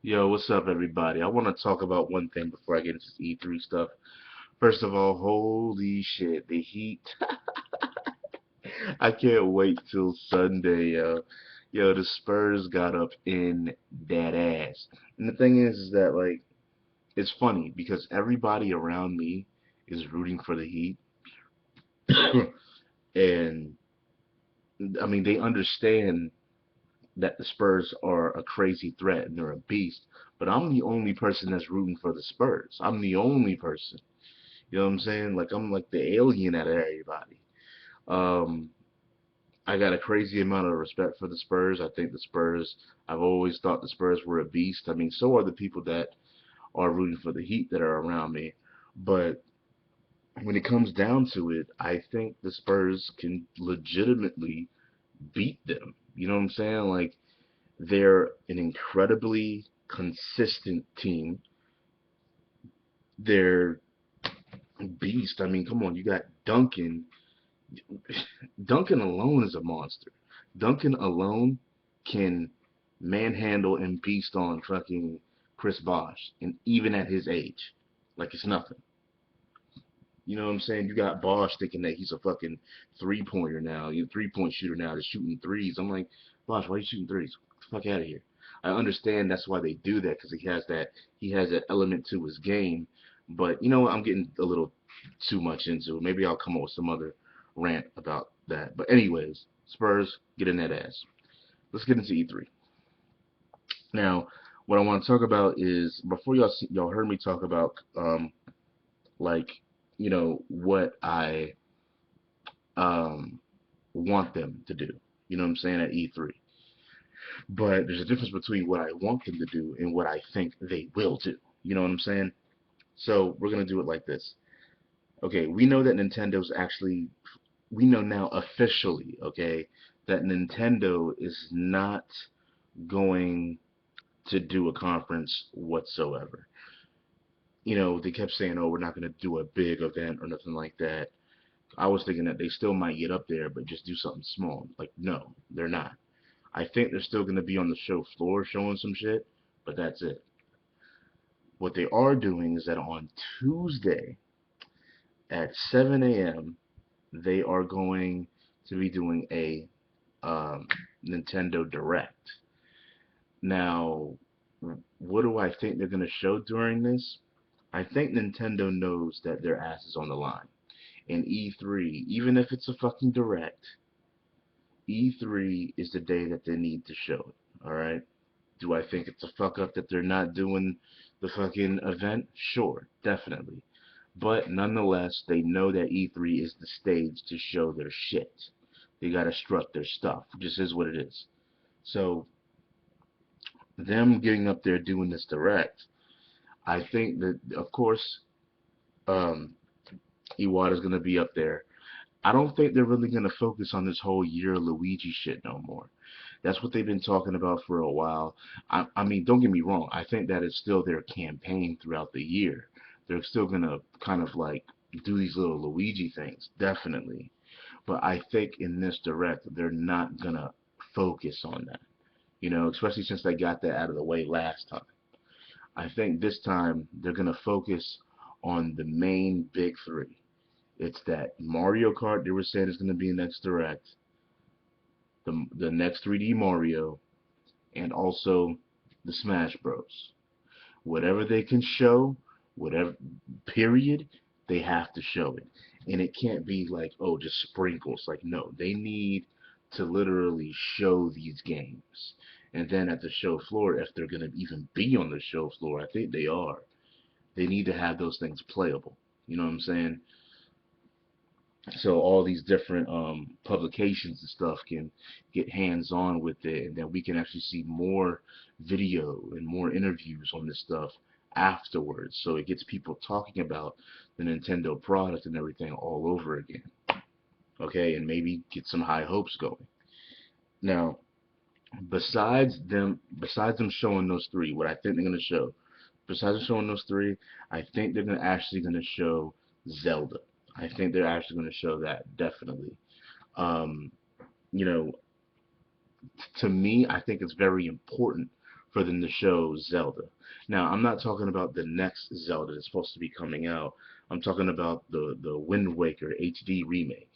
Yo, what's up, everybody? I want to talk about one thing before I get into this E3 stuff. First of all, holy shit, the Heat. I can't wait till Sunday, yo. Yo, the Spurs got up in that ass. And the thing is that, like, it's funny because everybody around me is rooting for the Heat. And, I mean, they understand that the Spurs are a crazy threat and they're a beast. But I'm the only person that's rooting for the Spurs. I'm the only person. You know what I'm saying? Like I'm like the alien out of everybody. Um, I got a crazy amount of respect for the Spurs. I think the Spurs. I've always thought the Spurs were a beast. I mean, so are the people that are rooting for the Heat that are around me. But when it comes down to it, I think the Spurs can legitimately beat them. You know what I'm saying? Like they're an incredibly consistent team. They're beast. I mean, come on, you got Duncan. Duncan alone is a monster. Duncan alone can manhandle and beast on fucking Chris Bosh, and even at his age, like it's nothing. You know what I'm saying? You got Bosh thinking that he's a fucking 3 pointer now, you 3 point shooter now, that's shooting threes. I'm like, Bosh, why are you shooting threes? Get the fuck out of here. I understand that's why they do that because he has that element to his game. But you know what? I'm getting a little too much into it. Maybe I'll come up with some other rant about that. But anyways, Spurs get in that ass. Let's get into E3. Now, what I want to talk about is before y'all heard me talk about like what I um want them to do. You know what I'm saying at E3. But there's a difference between what I want them to do and what I think they will do. You know what I'm saying? So we're gonna do it like this. Okay, we know that we know now officially, okay, that Nintendo is not going to do a conference whatsoever. They kept saying, "Oh, we're not going to do a big event or nothing like that." I was thinking that they still might get up there, but just do something small. Like, no, they're not. I think they're still going to be on the show floor showing some shit, but that's it. What they are doing is that on Tuesday at 7 a.m., they are going to be doing a Nintendo Direct. Now, what do I think they're going to show during this? I think Nintendo knows that their ass is on the line. And E3, even if it's a fucking direct, E3 is the day that they need to show it. All right. Do I think it's a fuck up that they're not doing the fucking event? Sure, definitely. But nonetheless, they know that E3 is the stage to show their shit. They gotta strut their stuff. Just is what it is. So them getting up there doing this direct, I think that of course um, Iwata's gonna be up there. I don't think they're really gonna focus on this whole year Luigi shit no more. That's what they've been talking about for a while. I mean, don't get me wrong. I think that is still their campaign throughout the year. They're still gonna kind of like do these little Luigi things, definitely. But I think in this direct, they're not gonna focus on that. Especially since they got that out of the way last time. I think this time they're gonna focus on the main big three. It's that Mario Kart they were saying is gonna be next direct, the next 3D Mario, and also the Smash Bros. Whatever they can show, whatever period, they have to show it. And it can't be like, oh, just sprinkles. Like, no, they need to literally show these games. And then at the show floor, if they're going to even be on the show floor, I think they are, they need to have those things playable. You know what I'm saying? So all these different publications and stuff can get hands on with it, and then we can actually see more video and more interviews on this stuff afterwards. So it gets people talking about the Nintendo product and everything all over again. Okay, and maybe get some high hopes going. Now, besides them showing those three, what I think they're gonna show, besides them showing those three, I think they're gonna show Zelda. I think they're actually gonna show that definitely. Um, you know, to me, I think it's very important for them to show Zelda. Now, I'm not talking about the next Zelda that's supposed to be coming out. I'm talking about the Wind Waker HD remake.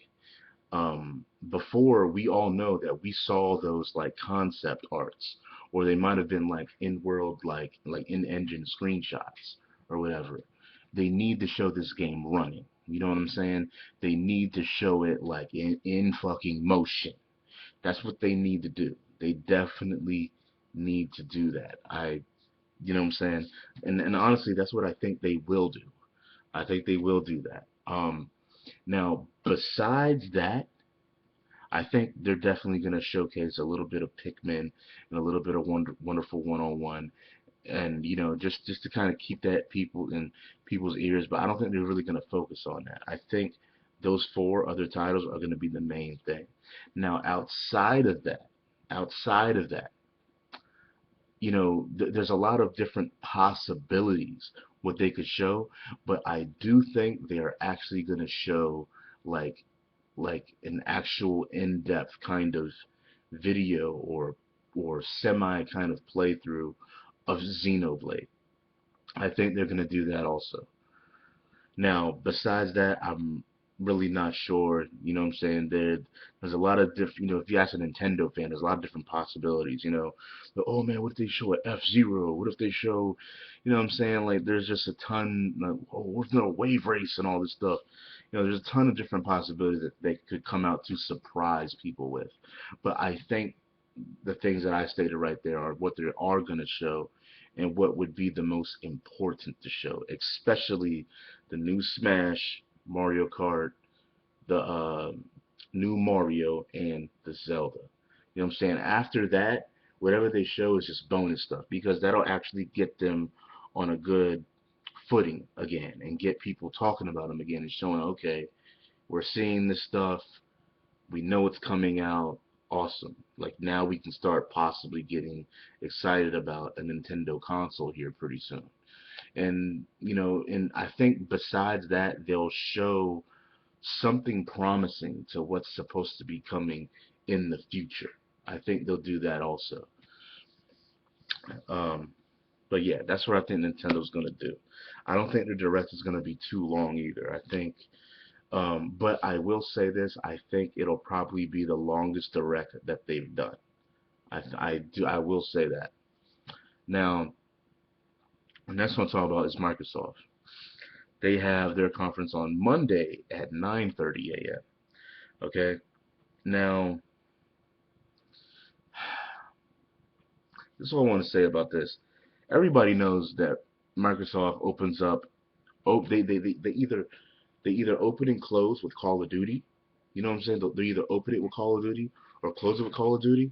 Before, we all know that we saw those like concept arts, or they might have been like in-world, like in-engine screenshots or whatever. They need to show this game running. You know what I'm saying? They need to show it like in fucking motion. That's what they need to do. They definitely need to do that. You know what I'm saying? And honestly, that's what I think they will do. I think they will do that. Now, besides that, I think they're definitely going to showcase a little bit of Pikmin and a little bit of Wonderful 101, and just to kind of keep that people in people's ears. But I don't think they're really going to focus on that. I think those four other titles are going to be the main thing. Now, outside of that, there's a lot of different possibilities what they could show, but I do think they're actually going to show like an actual in-depth kind of video or semi kind of playthrough of Xenoblade. I think they're going to do that also. Now, besides that, I'm really not sure. You know what I'm saying? There's a lot of different, if you ask a Nintendo fan, there's a lot of different possibilities. Oh man, what if they show a F-Zero? What if they show, what I'm saying? Like, there's just a ton, like, oh, what if not a wave race and all this stuff? There's a ton of different possibilities that they could come out to surprise people with. But I think the things that I stated right there are what they are going to show and what would be the most important to show, especially the new Smash, Mario Kart, the new Mario, and the Zelda. You know what I'm saying? After that, whatever they show is just bonus stuff because that'll actually get them on a good footing again and get people talking about them again and showing, okay, we're seeing this stuff, we know it's coming out, awesome. Like now we can start possibly getting excited about a Nintendo console here pretty soon. And I think besides that, they'll show something promising to what's supposed to be coming in the future. I think they'll do that also. Um, but yeah, that's what I think Nintendo's gonna do. I don't think the direct is gonna be too long either. I think, but I will say this: I think it'll probably be the longest direct that they've done. I will say that. Now, the next one to talk about is Microsoft. They have their conference on Monday at 9:30 a.m. Okay. Now, this is what I want to say about this. Everybody knows that Microsoft opens up. Oh, they either open and close with Call of Duty. You know what I'm saying? They either open it with Call of Duty or close it with Call of Duty,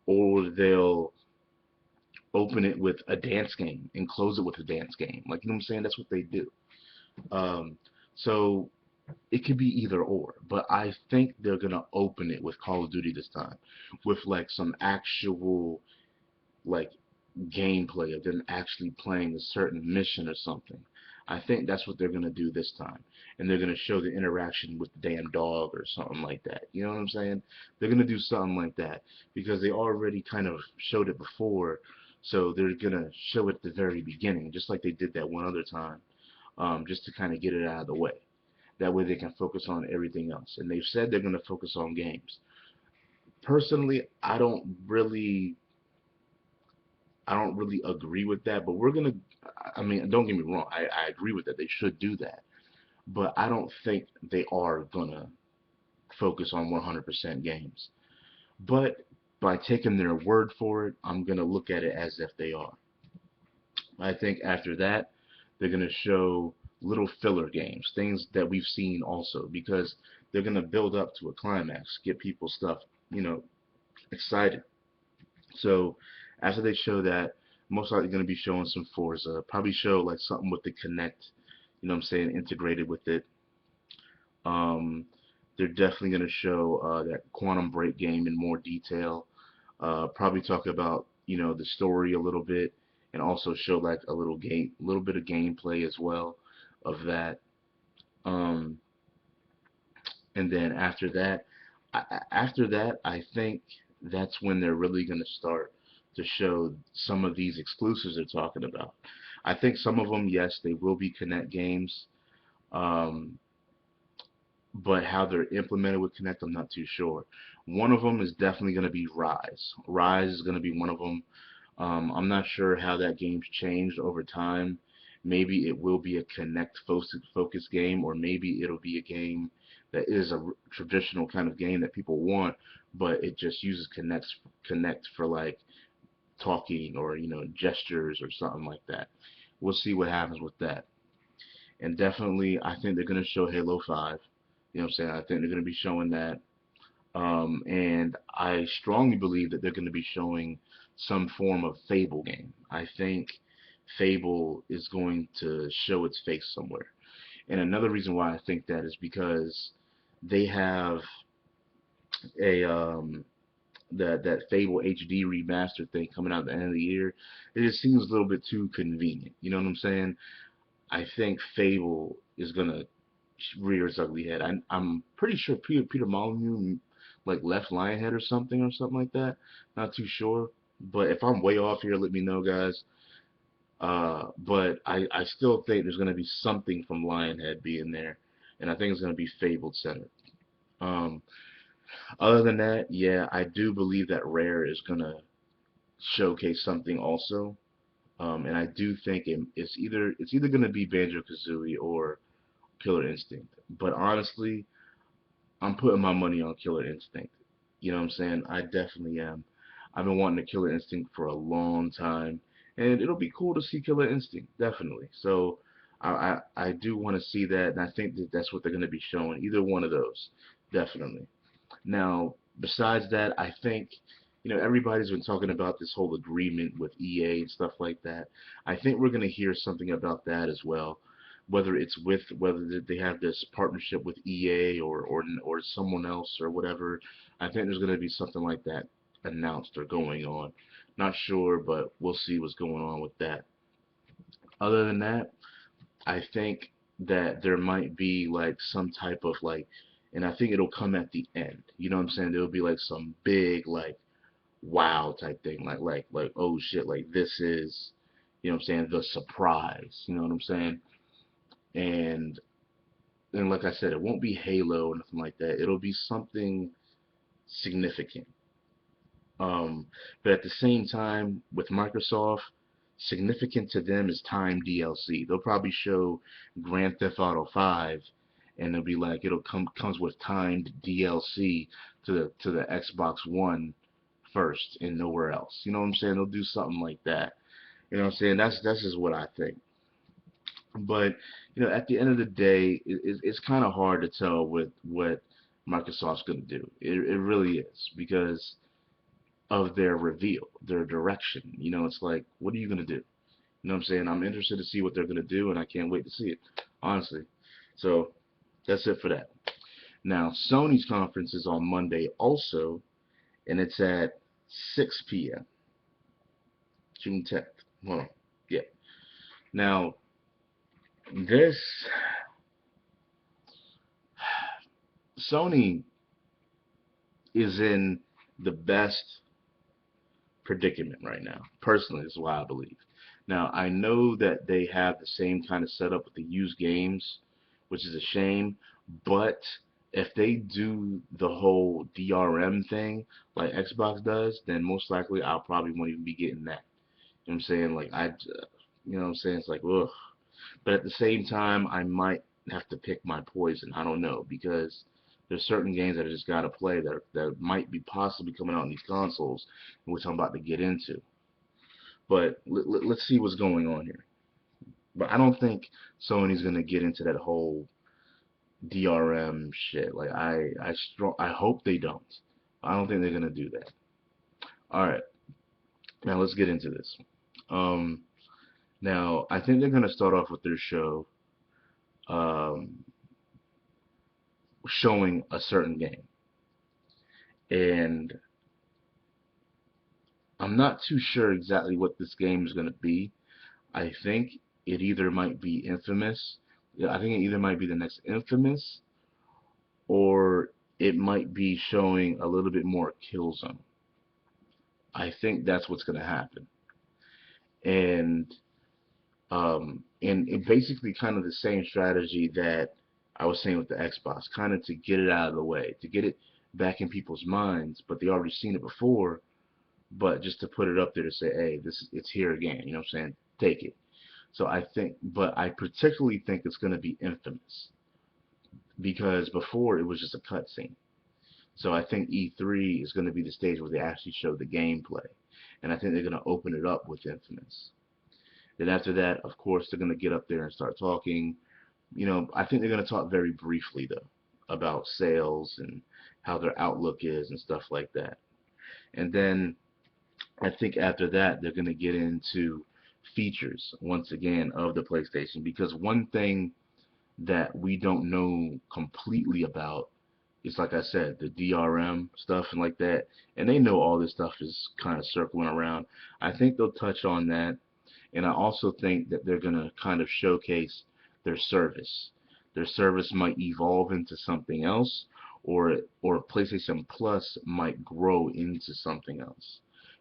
or they'll open it with a dance game and close it with a dance game. Like, you know what I'm saying? That's what they do. Um, so it could be either or, but I think they're gonna open it with Call of Duty this time, with like some actual like gameplay of them actually playing a certain mission or something. I think that's what they're gonna do this time, and they're gonna show the interaction with the damn dog or something like that. You know what I'm saying? They're gonna do something like that because they already kind of showed it before, so they're gonna show it at the very beginning, just like they did that one other time, just to kind of get it out of the way. That way they can focus on everything else. And they've said they're going to focus on games. Personally, I don't really agree with that, but we're going to I mean, don't get me wrong. I agree with that. They should do that. But I don't think they are going to focus on 100% games. But by taking their word for it, I'm going to look at it as if they are. I think after that, they're going to show little filler games, things that we've seen also, because they're going to build up to a climax, get people stuff, excited. So after they show that, most likely going to be showing some Forza, probably show like something with the Connect, what I'm saying, integrated with it. Um, they're definitely going to show that Quantum Break game in more detail. Probably talk about the story a little bit, and also show like a little bit of gameplay as well of that. Um, and then after that, I think that's when they're really going to start to show some of these exclusives they're talking about. I think some of them, yes, they will be Connect games, um, but how they're implemented with Connect, I'm not too sure. One of them is definitely going to be Rise. Rise is going to be one of them. I'm not sure how that game's changed over time. Maybe it will be a Connect focus game, or maybe it'll be a game that is a traditional kind of game that people want, but it just uses Connect for like talking or gestures or something like that. We'll see what happens with that. And definitely, I think they're gonna show Halo 5. You know what I'm saying? I think they're gonna be showing that. And I strongly believe that they're going to be showing some form of Fable game. I think Fable is going to show its face somewhere. And another reason why I think that is because they have a that Fable HD remaster thing coming out at the end of the year. It just seems a little bit too convenient. You know what I'm saying? I think Fable is gonna rear its ugly head. I'm pretty sure Peter Molyneux like left Lionhead or something like that. Not too sure, but if I'm way off here, let me know, guys. But I still think there's gonna be something from Lionhead being there, and I think it's gonna be Fable centered. Um, Other than that, yeah, I do believe that Rare is gonna showcase something also. And I do think it's either gonna be Banjo Kazooie or Killer Instinct. But honestly, I'm putting my money on Killer Instinct. You know what I'm saying? I definitely am. I've been wanting a Killer Instinct for a long time, and it'll be cool to see Killer Instinct, definitely. So I do want to see that, and I think that that's what they're going to be showing. Either one of those, definitely. Now, besides that, I think, everybody's been talking about this whole agreement with EA and stuff like that. I think we're going to hear something about that as well. Whether they have this partnership with EA or someone else or whatever. I think there's going to be something like that announced or going on. Not sure, but we'll see what's going on with that. Other than that, I think that there might be like some type of like, and I think it'll come at the end. You know what I'm saying? There'll be like some big like wow type thing, like oh shit, like this is, what I'm saying, the surprise. You know what I'm saying? And like I said, it won't be Halo or nothing like that. It'll be something significant. Um, but at the same time, with Microsoft, significant to them is time DLC. They'll probably show Grand Theft Auto 5, and they'll be like, it'll comes with timed DLC to the Xbox One first and nowhere else. You know what I'm saying? They'll do something like that. You know what I'm saying? That's just what I think. But at the end of the day, it's kind of hard to tell with what Microsoft's going to do. It really is because of their reveal, their direction. It's like, what are you going to do? You know what I'm saying? I'm interested to see what they're going to do, and I can't wait to see it, honestly. So that's it for that. Now, Sony's conference is on Monday also, and it's at 6 p.m. June 10th. Hold on. Yeah. Now, this Sony is in the best predicament right now. Personally, is why I believe. Now, I know that they have the same kind of setup with the used games, which is a shame, but if they do the whole DRM thing like Xbox does, then most likely I'll probably won't even be getting that. You know what I'm saying? Like you know what I'm saying? It's like, ugh. But at the same time, I might have to pick my poison. I don't know because there's certain games that I just gotta play that might be possibly coming out on these consoles, which I'm about to get into. But let's see what's going on here. But I don't think Sony's gonna get into that whole DRM shit. Like I hope they don't. I don't think they're gonna do that. All right, now let's get into this. Um, Now I think they're gonna start off with their show um, showing a certain game, and I'm not too sure exactly what this game is gonna be. I think it either might be Infamous. Yeah, I think it either might be the next Infamous, or it might be showing a little bit more Killzone. I think that's what's going to happen. And and basically kind of the same strategy that I was saying with the Xbox, kind of to get it out of the way, to get it back in people's minds, but they already seen it before, but just to put it up there to say, hey, it's here again, you know what I'm saying? Take it. So I think, but I particularly think it's going to be Infamous because before it was just a cutscene. So I think E3 is going to be the stage where they actually show the gameplay, and I think they're going to open it up with Infamous. Then after that, of course, they're going to get up there and start talking. You know, I think they're going to talk very briefly though about sales and how their outlook is and stuff like that. And then I think after that they're going to get into features once again of the PlayStation because one thing that we don't know completely about is like I said, the DRM stuff and like that. And they know all this stuff is kind of circling around. I think they'll touch on that. And I also think that they're going to kind of showcase their service. Their service might evolve into something else, or PlayStation Plus might grow into something else.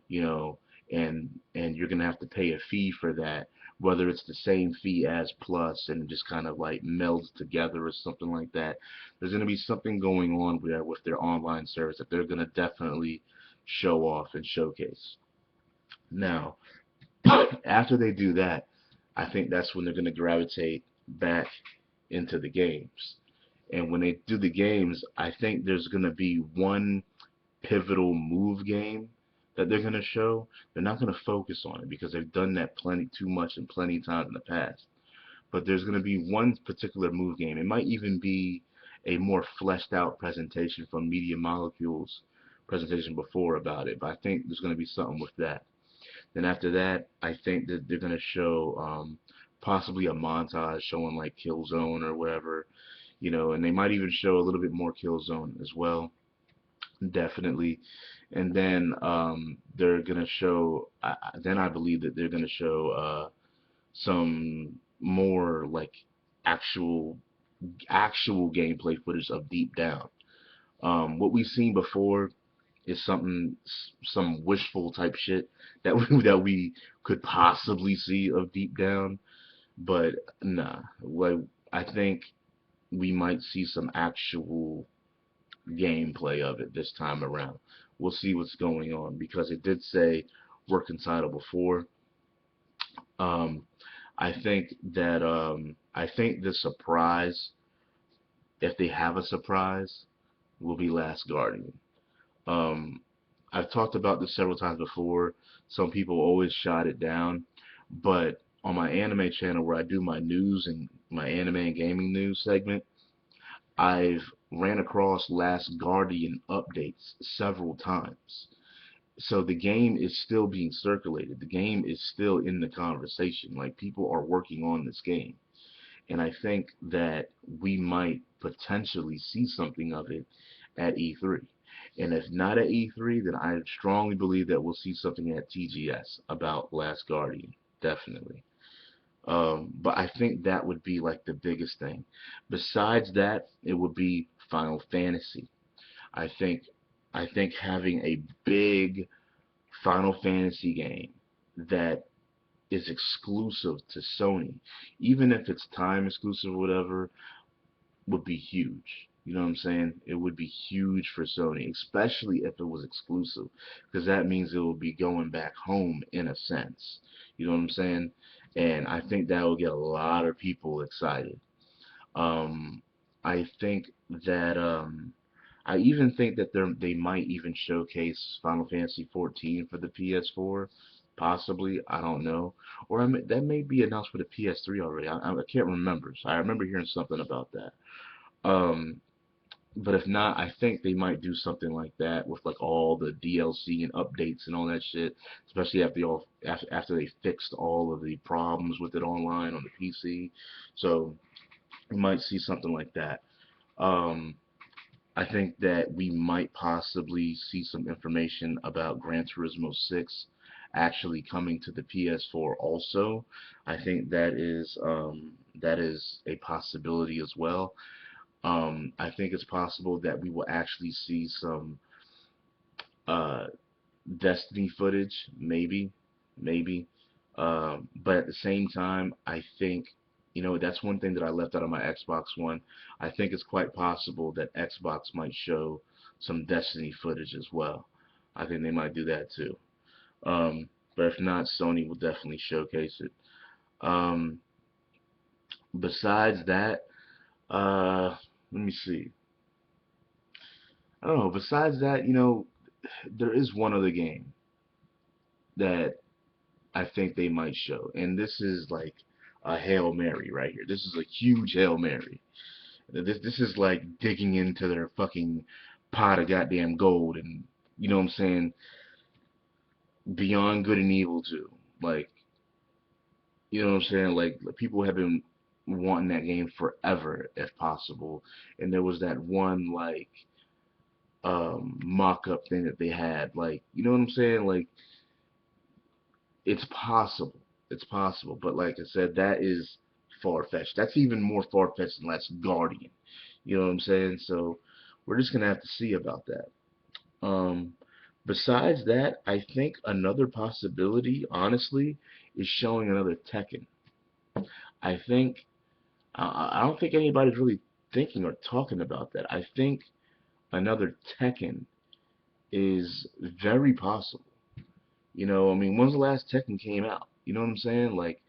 You know, and you're going to have to pay a fee for that, whether it's the same fee as Plus and it just kind of like melds together or something like that. There's going to be something going on there with their online service that they're going to definitely show off and showcase. Now, after they do that, I think that's when they're going to gravitate back into the games. And when they do the games, I think there's going to be one pivotal move game that they're going to show. They're not going to focus on it because they've done that plenty too much and plenty of times in the past. But there's going to be one particular move game. It might even be a more fleshed out presentation from Media Molecules presentation before about it. But I think there's going to be something with that. Then after that, I think that they're gonna show possibly a montage showing like Killzone or whatever, you know, and they might even show a little bit more Killzone as well, definitely. And then they're gonna show. Then I believe that they're gonna show some more like actual actual gameplay footage of Deep Down. What we've seen before is some wishful type shit that we could possibly see of Deep Down, but nah. Like I think we might see some actual gameplay of it this time around. We'll see what's going on because it did say working title before. Um, I think the surprise, if they have a surprise, will be Last Guardian. Um, I've talked about this several times before. Some people always shot it down, but on my anime channel where I do my news and my anime and gaming news segment, I've ran across Last Guardian updates several times. So the game is still being circulated. The game is still in the conversation. Like people are working on this game. And I think that we might potentially see something of it at E3. And if not at E3, then I strongly believe that we'll see something at TGS about Last Guardian, definitely. But I think that would be like the biggest thing. Besides that, it would be Final Fantasy. I think I think having a big Final Fantasy game that is exclusive to Sony, even if it's time exclusive or whatever, would be huge. You know what I'm saying? It would be huge for Sony, especially if it was exclusive, because that means it will be going back home in a sense. You know what I'm saying? And I think that will get a lot of people excited. Um, I think that I even think that they might even showcase Final Fantasy 14 for the PS4, possibly. I don't know, or that may be announced for the PS3 already. I can't remember. So I remember hearing something about that. Um, but if not, I think they might do something like that with like all the DLC and updates and all that shit, especially after they fixed all of the problems with it online on the PC. So we might see something like that. Um, I think that we might possibly see some information about Gran Turismo 6 actually coming to the PS4 also. I think that is a possibility as well. I think it's possible that we will actually see some uh, Destiny footage, maybe. But at the same time, I think, that's one thing that I left out of my Xbox One. I think it's quite possible that Xbox might show some Destiny footage as well. I think they might do that too. But if not, Sony will definitely showcase it. Um, besides that, let me see. I don't know. Besides that, there is one other game that I think they might show. And this is like a Hail Mary right here. This is a huge Hail Mary. This is like digging into their fucking pot of goddamn gold, and you know what I'm saying, beyond good and evil too. Like, you know what I'm saying? Like people have been wanting that game forever if possible. And there was that one like mock up thing that they had. Like, you know what I'm saying? Like it's possible. It's possible. But like I said, that is far fetched. That's even more far fetched than Last Guardian. You know what I'm saying? So we're just gonna have to see about that. Um, besides that, I think another possibility, honestly, is showing another Tekken. I think I don't think anybody's really thinking or talking about that. I think another Tekken is very possible. I mean, when's the last Tekken came out? You know what I'm saying? Like,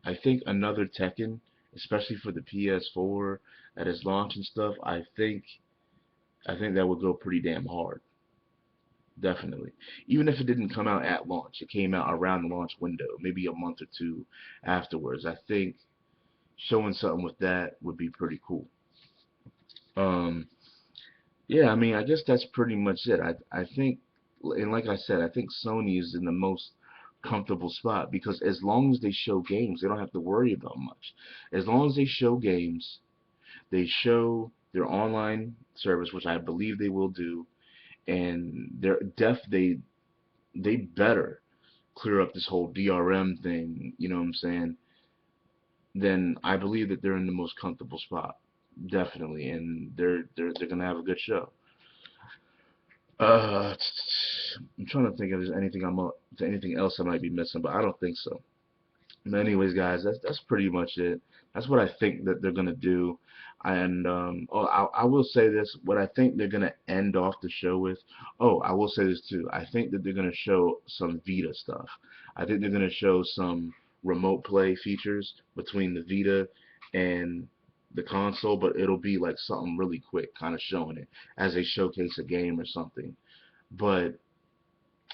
I think another Tekken, especially for the PS4 at its launch and stuff, I think that would go pretty damn hard. Definitely. Even if it didn't come out at launch, it came out around the launch window, maybe a month or two afterwards. I think showing something with that would be pretty cool. Um, yeah, I mean, I guess that's pretty much it. I think, and like I said, I think Sony is in the most comfortable spot because as long as they show games, they don't have to worry about much. As long as they show games, they show their online service, which I believe they will do, and they better clear up this whole DRM thing, you know what I'm saying? Then I believe that they're in the most comfortable spot, definitely, and they're gonna have a good show. Uh, I'm trying to think if there's anything else I might be missing, but I don't think so. But anyways, guys, that's pretty much it. That's what I think that they're gonna do. And oh, I will say this: what I think they're gonna end off the show with. Oh, I will say this too. I think that they're gonna show some Vita stuff. I think they're gonna show some remote play features between the Vita and the console, but it'll be like something really quick, kind of showing it as they showcase a game or something. But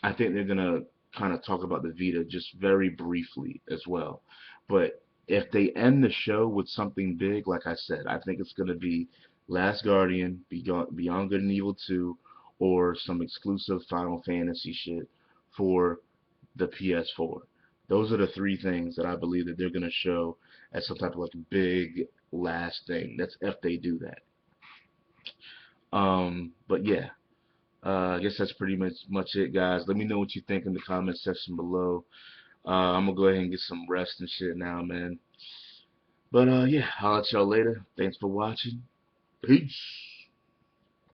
I think they're gonna kind of talk about the Vita just very briefly as well. But if they end the show with something big, like I said, I think it's gonna be Last Guardian, Beyond Good and Evil 2, or some exclusive Final Fantasy shit for the PS4. Those are the three things that I believe that they're gonna show as some type of like big last thing. That's if they do that. But yeah, I guess that's pretty much it, guys. Let me know what you think in the comment section below. I'm gonna go ahead and get some rest and shit now, man. But yeah, I'll let y'all later. Thanks for watching. Peace.